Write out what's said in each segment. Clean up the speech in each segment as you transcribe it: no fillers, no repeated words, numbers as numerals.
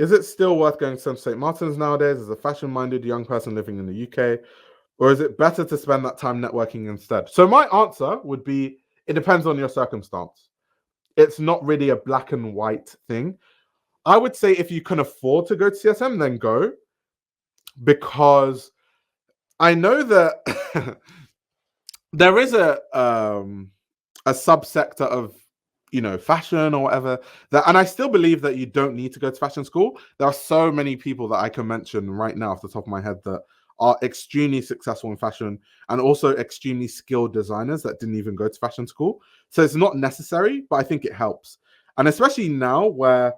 is it still worth going to St. Martin's nowadays as a fashion-minded young person living in the UK? Or is it better to spend that time networking instead? So my answer would be, it depends on your circumstance. It's not really a black and white thing. I would say if you can afford to go to CSM, then go. Because I know that there is a subsector of fashion or whatever that, and I still believe that you don't need to go to fashion school. There are so many people that I can mention right now off the top of my head that are extremely successful in fashion and also extremely skilled designers that didn't even go to fashion school. So it's not necessary, but I think it helps. And especially now where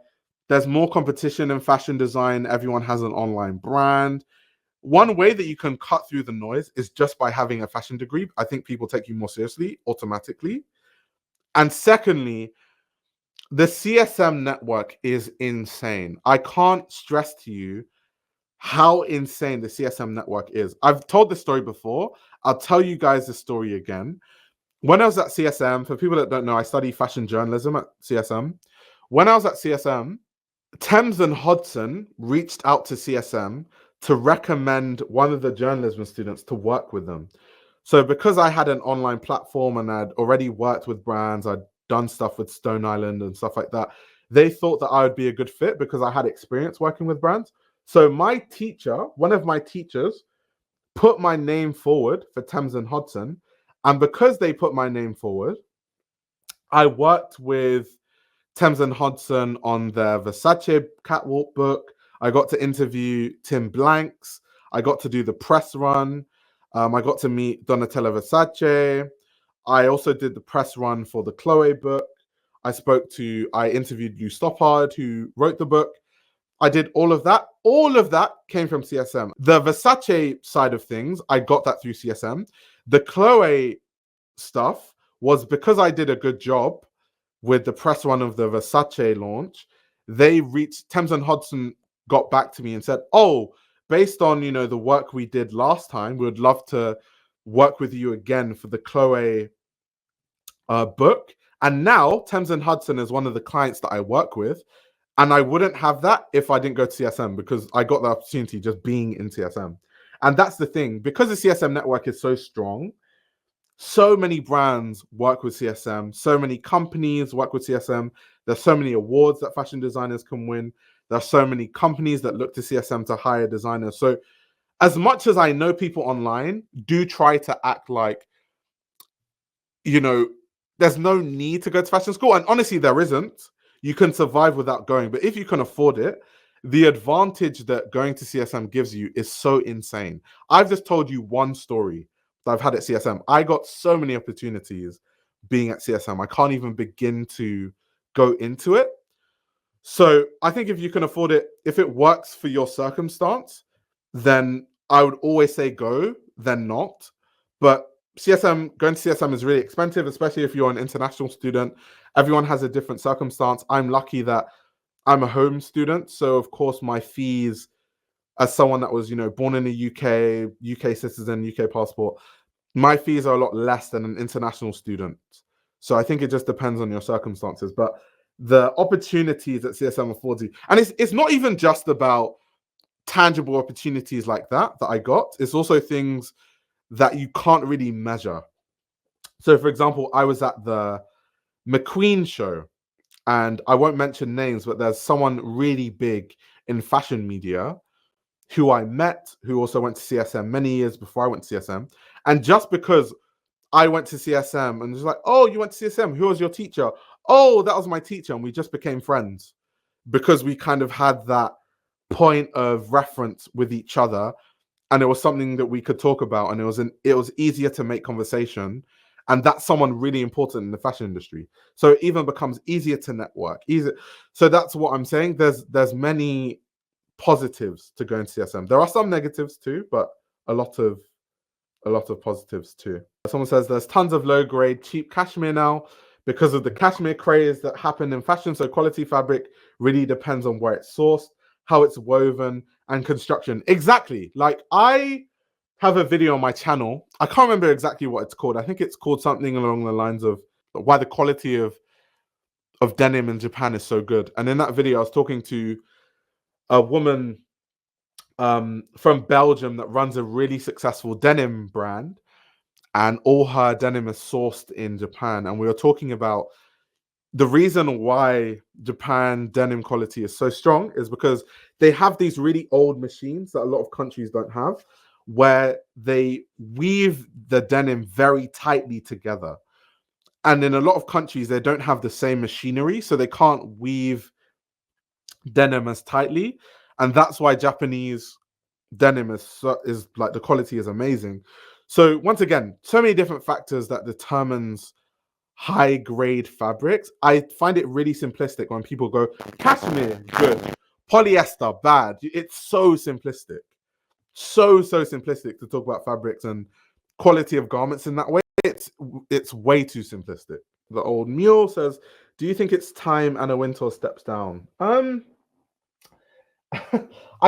there's more competition in fashion design, everyone has an online brand. One way that you can cut through the noise is just by having a fashion degree. I think people take you more seriously automatically. And secondly, the CSM network is insane. I can't stress to you how insane the CSM network is. I've told this story before. I'll tell you guys the story again. When I was at CSM, for people that don't know, I study fashion journalism at CSM. When I was at CSM, Thames and Hodson reached out to CSM to recommend one of the journalism students to work with them. So because I had an online platform and I'd already worked with brands, I'd done stuff with Stone Island and stuff like that, they thought that I would be a good fit because I had experience working with brands. So my teacher, one of my teachers, put my name forward for Thames and Hodson. And because they put my name forward, I worked with Thames and Hodson on their Versace catwalk book. I got to interview Tim Blanks. I got to do the press run. I got to meet Donatella Versace. I also did the press run for the Chloe book. I interviewed Lou Stoppard, who wrote the book. I did all of that. All of that came from CSM. The Versace side of things, I got that through CSM. The Chloe stuff was because I did a good job with the press run of the Versace launch. Thames and Hodson got back to me and said, oh, based on, the work we did last time, we would love to work with you again for the Chloe book. And now Thames and Hodson is one of the clients that I work with. And I wouldn't have that if I didn't go to CSM because I got the opportunity just being in CSM. And that's the thing, because the CSM network is so strong, so many brands work with CSM, so many companies work with CSM. There's so many awards that fashion designers can win. There are so many companies that look to CSM to hire designers. So as much as I know people online do try to act like, there's no need to go to fashion school. And honestly, there isn't. You can survive without going. But if you can afford it, the advantage that going to CSM gives you is so insane. I've just told you one story that I've had at CSM. I got so many opportunities being at CSM. I can't even begin to go into it. So I think if you can afford it, if it works for your circumstance, then I would always say go, then not. But going to CSM is really expensive, especially if you're an international student. Everyone has a different circumstance. I'm lucky that I'm a home student. So of course my fees, as someone that was, born in the UK citizen, UK passport, my fees are a lot less than an international student. So I think it just depends on your circumstances. But the opportunities that CSM affords you, and it's not even just about tangible opportunities like that I got. It's also things that you can't really measure. So for example, I was at the McQueen show, and I won't mention names, but there's someone really big in fashion media who I met, who also went to CSM many years before I went to CSM. And just because I went to CSM and was like, oh, you went to CSM, who was your teacher? Oh, that was my teacher. And we just became friends because we kind of had that point of reference with each other. And it was something that we could talk about. And it was easier to make conversation. And that's someone really important in the fashion industry. So it even becomes easier to network. So that's what I'm saying. There's many positives to going to CSM. There are some negatives too, but a lot of positives too. Someone says there's tons of low grade, cheap cashmere now because of the cashmere craze that happened in fashion. So quality fabric really depends on where it's sourced, how it's woven, and construction. Exactly. Like I have a video on my channel. I can't remember exactly what it's called. I think it's called something along the lines of why the quality of denim in Japan is so good. And in that video, I was talking to a woman from Belgium that runs a really successful denim brand, and all her denim is sourced in Japan. And we were talking about the reason why Japan denim quality is so strong is because they have these really old machines that a lot of countries don't have, where they weave the denim very tightly together. And in a lot of countries, they don't have the same machinery, so they can't weave denim as tightly. And that's why Japanese denim is like the quality is amazing. So once again, so many different factors that determines high grade fabrics. I find it really simplistic when people go cashmere good, polyester bad. It's so simplistic, so simplistic to talk about fabrics and quality of garments in that way. It's way too simplistic. The old mule says, "Do you think it's time Anna Wintour steps down?" I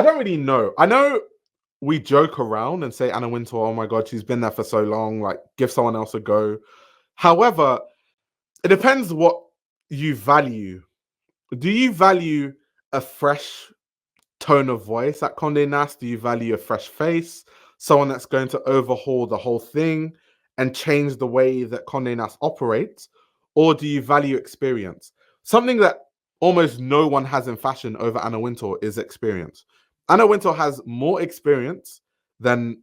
don't really know. I know we joke around and say Anna Wintour, oh my god, she's been there for so long, like give someone else a go. However, it depends what you value. Do you value a fresh tone of voice at Condé Nast? Do you value a fresh face, someone that's going to overhaul the whole thing and change the way that Condé Nast operates? Or do you value experience? Something that almost no one has in fashion over Anna Wintour is experience. Anna Wintour has more experience than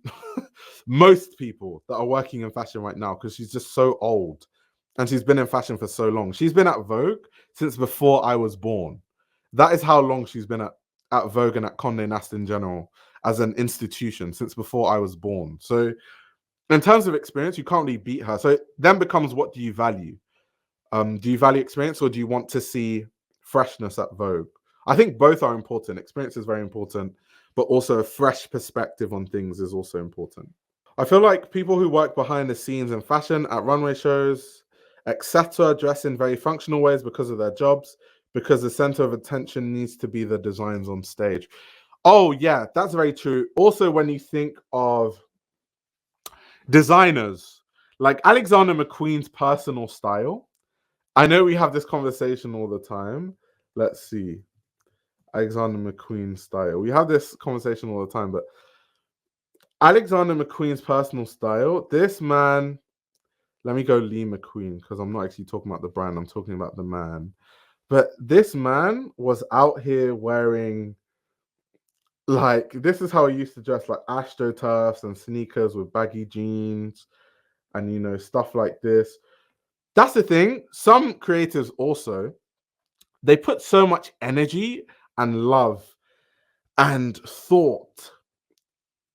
most people that are working in fashion right now because she's just so old and she's been in fashion for so long. She's been at Vogue since before I was born. That is how long she's been at Vogue and at Condé Nast in general as an institution since before I was born. So in terms of experience, you can't really beat her. So it then becomes, what do you value? Do you value experience or do you want to see freshness at Vogue? I think both are important. Experience is very important, but also a fresh perspective on things is also important. I feel like people who work behind the scenes in fashion at runway shows, etc., dress in very functional ways because of their jobs, because the center of attention needs to be the designs on stage. Oh, yeah, that's very true. Also, when you think of designers, like Alexander McQueen's personal style, I know we have this conversation all the time. Let's see. Alexander McQueen style. We have this conversation all the time, but Alexander McQueen's personal style, this man, let me go Lee McQueen because I'm not actually talking about the brand, I'm talking about the man. But this man was out here wearing, like, this is how he used to dress, like AstroTurfs and sneakers with baggy jeans and, you know, stuff like this. That's the thing. Some creators also, they put so much energy and love and thought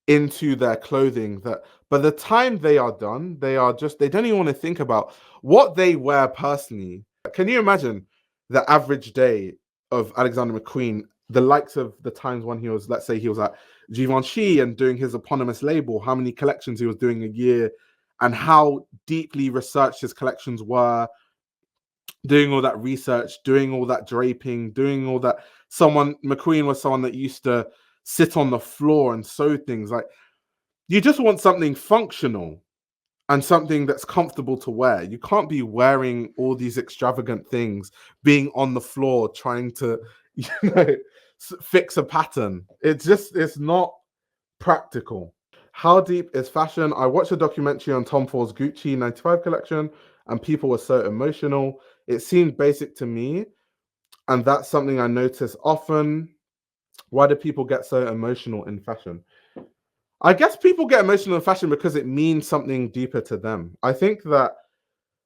into their clothing that by the time they are done, they don't even want to think about what they wear personally. Can you imagine the average day of Alexander McQueen, the likes of the times when he was, let's say he was at Givenchy and doing his eponymous label, how many collections he was doing a year and how deeply researched his collections were, doing all that research, doing all that draping, doing all that. McQueen was someone that used to sit on the floor and sew things. Like, you just want something functional and something that's comfortable to wear. You can't be wearing all these extravagant things, being on the floor trying to, you know, fix a pattern. It's not practical. How deep is fashion? I watched a documentary on Tom Ford's Gucci 95 collection and people were so emotional. It seemed basic to me, and that's something I notice often. Why do people get so emotional in fashion? I guess people get emotional in fashion because it means something deeper to them. I think that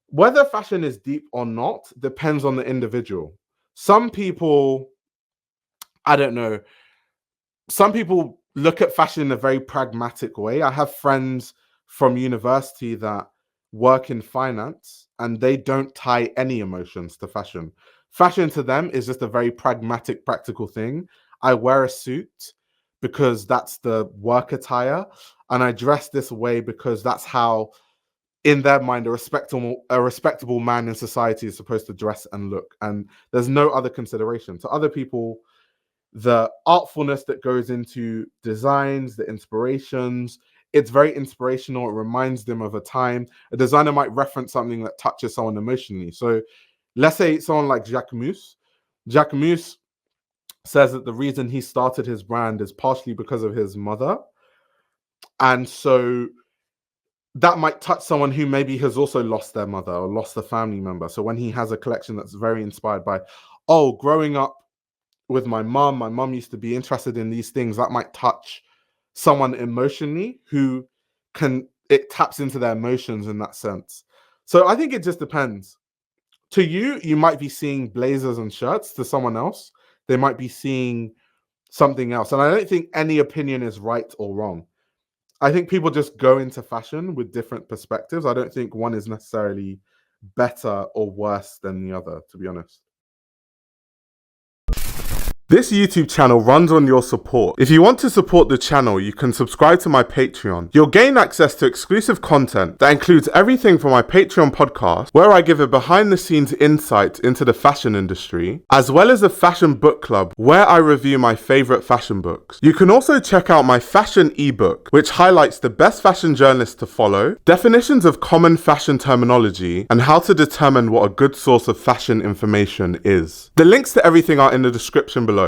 whether fashion is deep or not depends on the individual. Some people, I don't know, some people look at fashion in a very pragmatic way. I have friends from university that work in finance and they don't tie any emotions to fashion. Fashion to them is just a very pragmatic, practical thing. I wear a suit because that's the work attire, and I dress this way because that's how, in their mind, a respectable man in society is supposed to dress and look. And there's no other consideration. To other people, the artfulness that goes into designs, the inspirations, it's very inspirational. It reminds them of a time. A designer might reference something that touches someone emotionally. So let's say someone like Jacques Mus. Jacques Mus says that the reason he started his brand is partially because of his mother. And so that might touch someone who maybe has also lost their mother or lost a family member. So when he has a collection that's very inspired by, oh, growing up with my mom used to be interested in these things, that might touch someone emotionally who it taps into their emotions in that sense. So I think it just depends. To you, you might be seeing blazers and shirts. To someone else, they might be seeing something else. And I don't think any opinion is right or wrong. I think people just go into fashion with different perspectives. I don't think one is necessarily better or worse than the other, to be honest. This YouTube channel runs on your support. If you want to support the channel, you can subscribe to my Patreon. You'll gain access to exclusive content that includes everything from my Patreon podcast, where I give a behind-the-scenes insight into the fashion industry, as well as a fashion book club where I review my favorite fashion books. You can also check out my fashion ebook, which highlights the best fashion journalists to follow, definitions of common fashion terminology, and how to determine what a good source of fashion information is. The links to everything are in the description below.